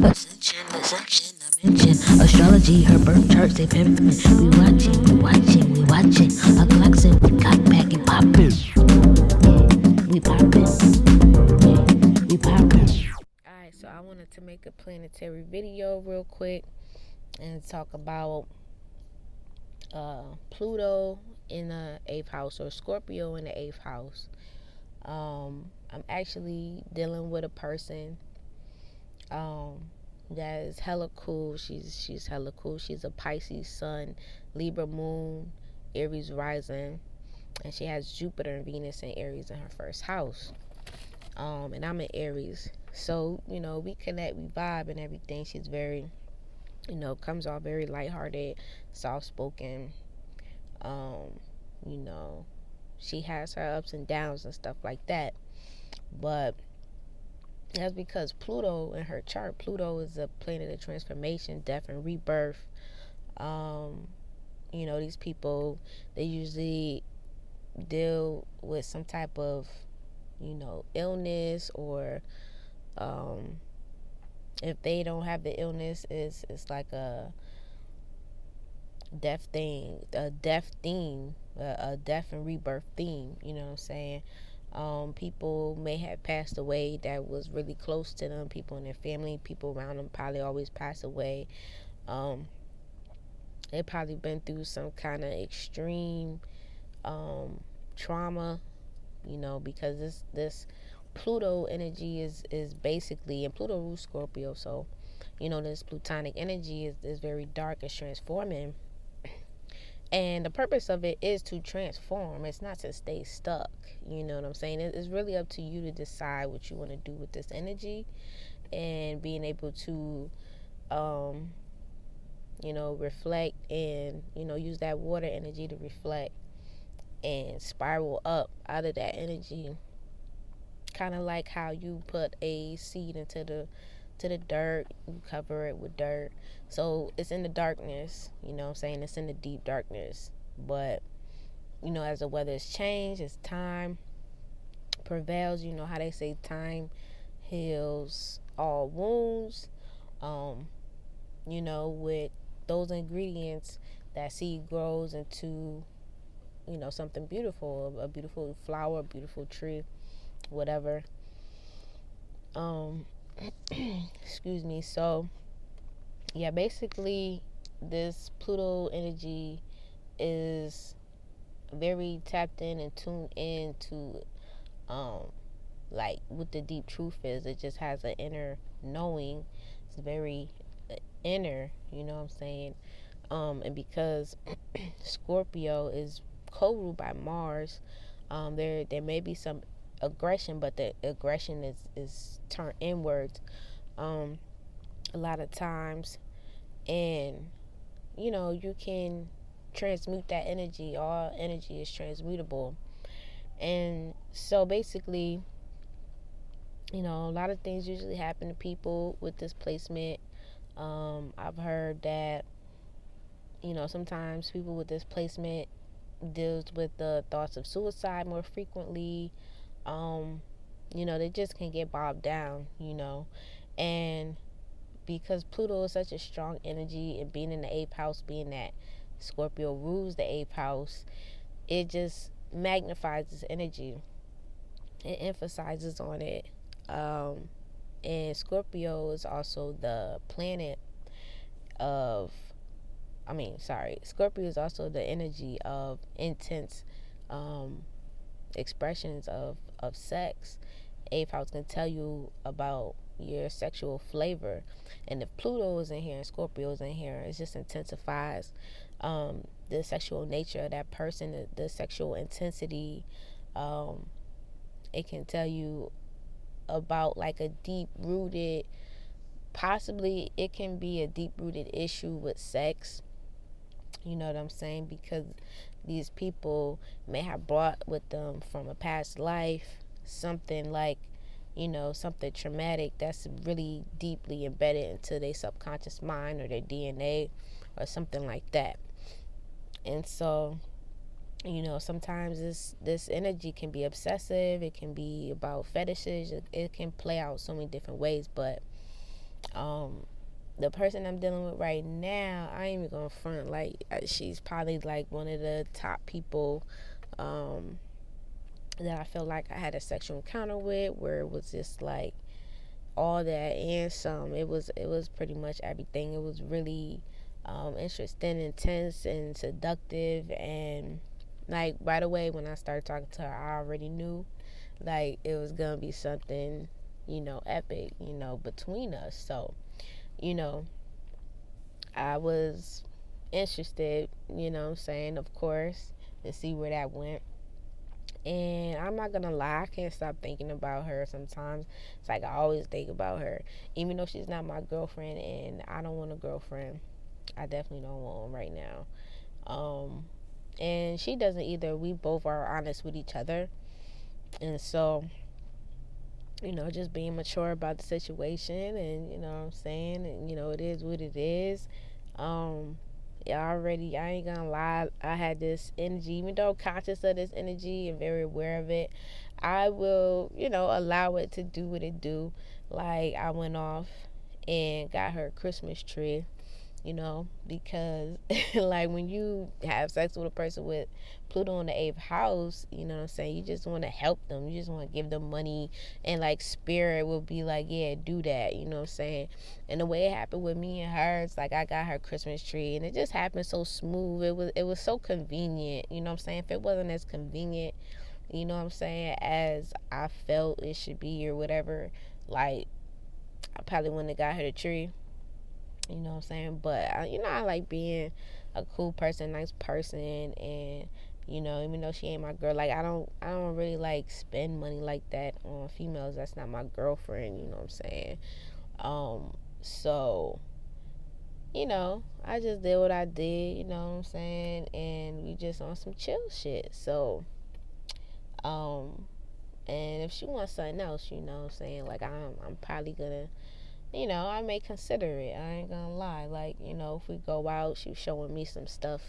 Ascension, I mention astrology, her birth charts, they pimpin'. We watching. A Glocksin, we got back and poppin'. We poppin'. Alright, so I wanted to make a planetary video real quick and talk about Pluto in the 8th house or Scorpio in the 8th house. I'm actually dealing with a person that is hella cool. She's hella cool. She's a Pisces sun, Libra moon, Aries rising, and she has Jupiter and Venus and Aries in her first house. And I'm in Aries, so we connect, we vibe, and everything. She's very, comes off very lighthearted, soft spoken. You know, she has her ups and downs and stuff like that, but that's because Pluto in her chart, Pluto is a planet of transformation, death, and rebirth. These people, they usually deal with some type of, illness, or if they don't have the illness, it's like a death thing, a death theme, a death and rebirth theme. You know what I'm saying? People may have passed away that was really close to them. People in their family, people around them probably always pass away. They've probably been through some kind of extreme trauma, because this Pluto energy is basically, and Pluto rules Scorpio, so this plutonic energy is very dark, it's transforming, and the purpose of it is to transform. It's not to stay stuck. You know what I'm saying? It's really up to you to decide what you want to do with this energy, and being able to reflect, and use that water energy to reflect and spiral up out of that energy, kind of like how you put a seed into the dirt, you cover it with dirt, so it's in the darkness. I'm saying it's in the deep darkness, but as the weather's changed, as time prevails, how they say time heals all wounds. With those ingredients, that seed grows into something beautiful, a beautiful flower, a beautiful tree, whatever. Excuse me. So yeah, basically this Pluto energy is very tapped in and tuned in to like what the deep truth is. It just has an inner knowing. It's very inner, you know what I'm saying? And because Scorpio is co-ruled by Mars, there may be some aggression, but the aggression is turned inwards a lot of times, and you can transmute that energy. All energy is transmutable, and so basically, a lot of things usually happen to people with this placement. I've heard that sometimes people with this placement deals with the thoughts of suicide more frequently. They just can get bogged down, and because Pluto is such a strong energy, and being in the 8th house, being that Scorpio rules the 8th house, it just magnifies this energy. It emphasizes on it. And Scorpio is also the planet of, Scorpio is also the energy of intense expressions of sex. 8th house can tell you about your sexual flavor, and if Pluto is in here and Scorpio is in here, it just intensifies the sexual nature of that person, the sexual intensity. It can tell you about like a deep rooted, possibly it can be a deep rooted issue with sex. You know what I'm saying? Because these people may have brought with them from a past life something like, something traumatic that's really deeply embedded into their subconscious mind or their DNA or something like that. And so, sometimes this energy can be obsessive. It can be about fetishes. It can play out so many different ways. But Um, the person I'm dealing with right now, I ain't even gonna front. Like, she's probably like one of the top people um, that I feel like I had a sexual encounter with, where it was just like all that and some. It was pretty much everything. It was really interesting, intense, and seductive. And like right away when I started talking to her, I already knew like it was gonna be something, epic, between us. So, you know, I was interested, I'm saying, of course, to see where that went. And I'm not gonna lie, I can't stop thinking about her sometimes. It's like I always think about her. Even though she's not my girlfriend and I don't want a girlfriend. I definitely don't want one right now. Um and she doesn't either. We both are honest with each other. And so, just being mature about the situation, and you know what I'm saying, and it is what it is. Um I ain't gonna lie, I had this energy, even though conscious of this energy and very aware of it, I will, allow it to do what it do. Like, I went off and got her a Christmas tree, because like when you have sex with a person with Pluto in the eighth house, you know what I'm saying, you just want to help them, you just want to give them money, and like spirit will be like, yeah, do that, you know what I'm saying. And the way it happened with me and her, it's like I got her Christmas tree and it just happened so smooth. It was so convenient, you know what I'm saying. If it wasn't as convenient, you know what I'm saying, as I felt it should be or whatever, like I probably wouldn't have got her the tree. You know what I'm saying? But I like being a cool person, nice person, and even though she ain't my girl, like I don't really like spend money like that on females. That's not my girlfriend. You know what I'm saying? So I just did what I did. You know what I'm saying? And we just on some chill shit. So um, and if she wants something else, you know what I'm saying? Like I'm probably gonna, I may consider it. I ain't gonna lie. Like, if we go out, she was showing me some stuff,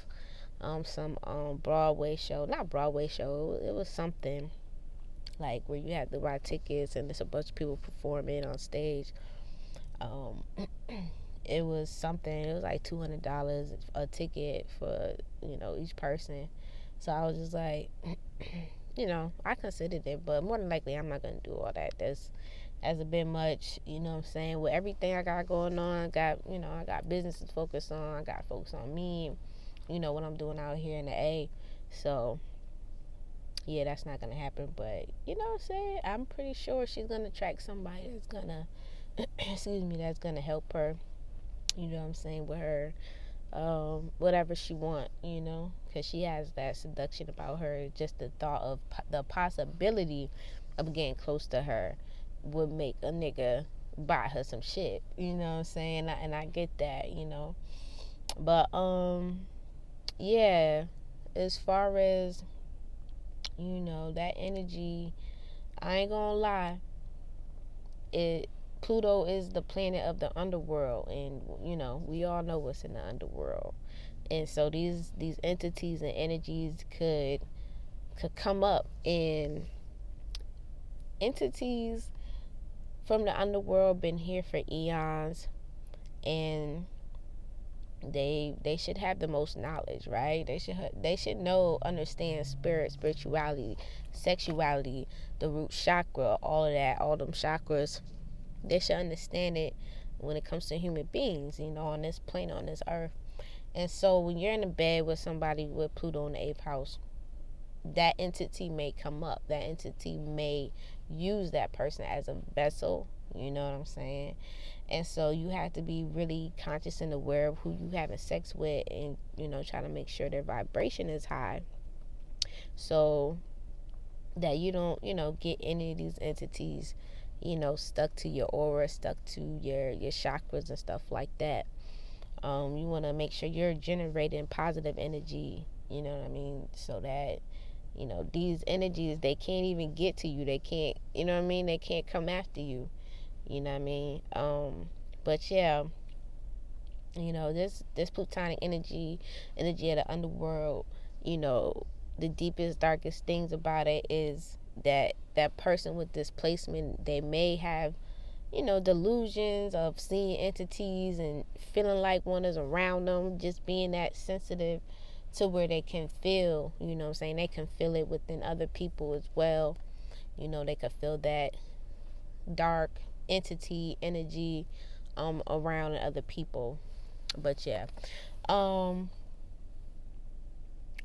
some Broadway show. Not Broadway show. It was something like where you have to buy tickets and there's a bunch of people performing on stage. Um, it was something. It was like $200 a ticket for each person. So I was just like, I considered it, but more than likely I'm not gonna do all that. That's a bit much, you know what I'm saying? With everything I got going on, I got business to focus on, I got to focus on me, what I'm doing out here in the A. So, yeah, that's not going to happen. But, you know what I'm saying? I'm pretty sure she's going to attract somebody that's going to, that's going to help her, you know what I'm saying, with her, whatever she want, because she has that seduction about her. Just the thought of the possibility of getting close to her would make a nigga buy her some shit, you know what I'm saying. And I get that, but yeah, as far as that energy, I ain't gonna lie, it Pluto is the planet of the underworld, and we all know what's in the underworld. And so these entities and energies could come up, and entities from the underworld been here for eons, and they should have the most knowledge, right? They should know, understand spirituality, sexuality, the root chakra, all of that, all them chakras. They should understand it when it comes to human beings, on this plane, on this earth. And so when you're in a bed with somebody with Pluto in the eighth house, that entity may come up. That entity may use that person as a vessel. You know what I'm saying? And so you have to be really conscious and aware of who you having sex with, and try to make sure their vibration is high, so that you don't get any of these entities stuck to your aura, stuck to your chakras and stuff like that. You want to make sure you're generating positive energy, you know what I mean, so that these energies, they can't even get to you. They can't, what I mean, they can't come after you, you know what I mean. But yeah, this plutonic energy of the underworld, the deepest, darkest things about it is that person with displacement, they may have delusions of seeing entities and feeling like one is around them, just being that sensitive to where they can feel, they can feel it within other people as well. They could feel that dark entity energy around other people. But yeah. Um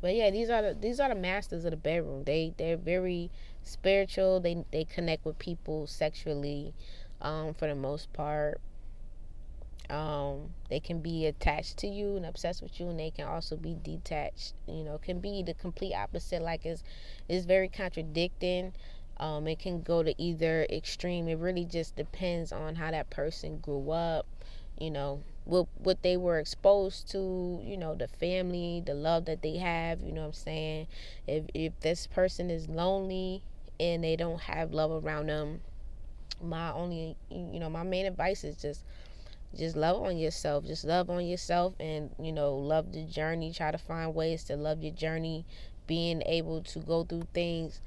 but yeah, these are the masters of the bedroom. They're very spiritual. They connect with people sexually, for the most part. They can be attached to you and obsessed with you, and they can also be detached. Can be the complete opposite. Like it's very contradicting. It can go to either extreme. It really just depends on how that person grew up, what they were exposed to, the family, the love that they have. You know what I'm saying? If this person is lonely and they don't have love around them, my main advice is just love on yourself. Just love on yourself, and love the journey. Try to find ways to love your journey, being able to go through things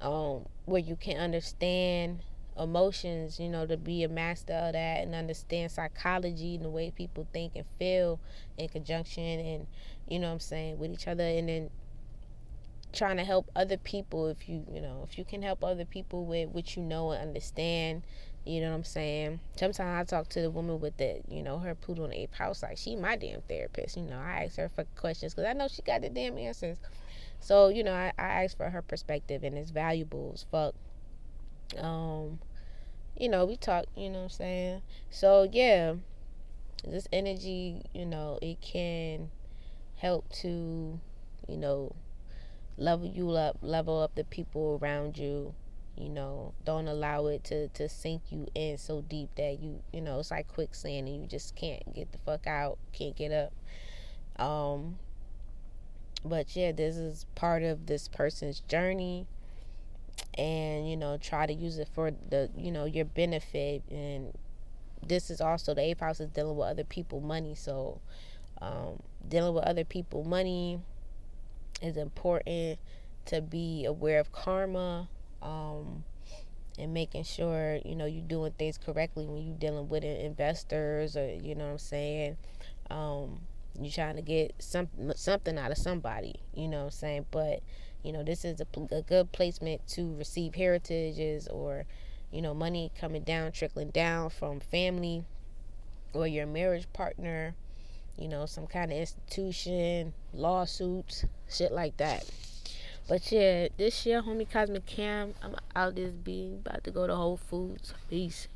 where you can understand emotions, to be a master of that and understand psychology and the way people think and feel in conjunction, and with each other. And then trying to help other people, if you can help other people with what and understand. Sometimes I talk to the woman with her Pluto in the 8th house, like she my damn therapist. I ask her for questions because I know she got the damn answers. So I ask for her perspective, and it's valuable as fuck. We talk. So yeah, this energy, it can help to level up the people around you. Don't allow it to sink you in so deep that it's like quicksand and you just can't get the fuck out, can't get up. But yeah, this is part of this person's journey, and try to use it for your benefit. And this is also, the 8th house is dealing with other people money. So dealing with other people money is important, to be aware of karma, and making sure you're doing things correctly when you're dealing with investors, or you're trying to get something out of somebody, but this is a good placement to receive heritages, or money coming down, trickling down from family or your marriage partner, some kind of institution, lawsuits, shit like that. But yeah, this year, homie Cosmic Cam, I'm out this being about to go to Whole Foods. Peace.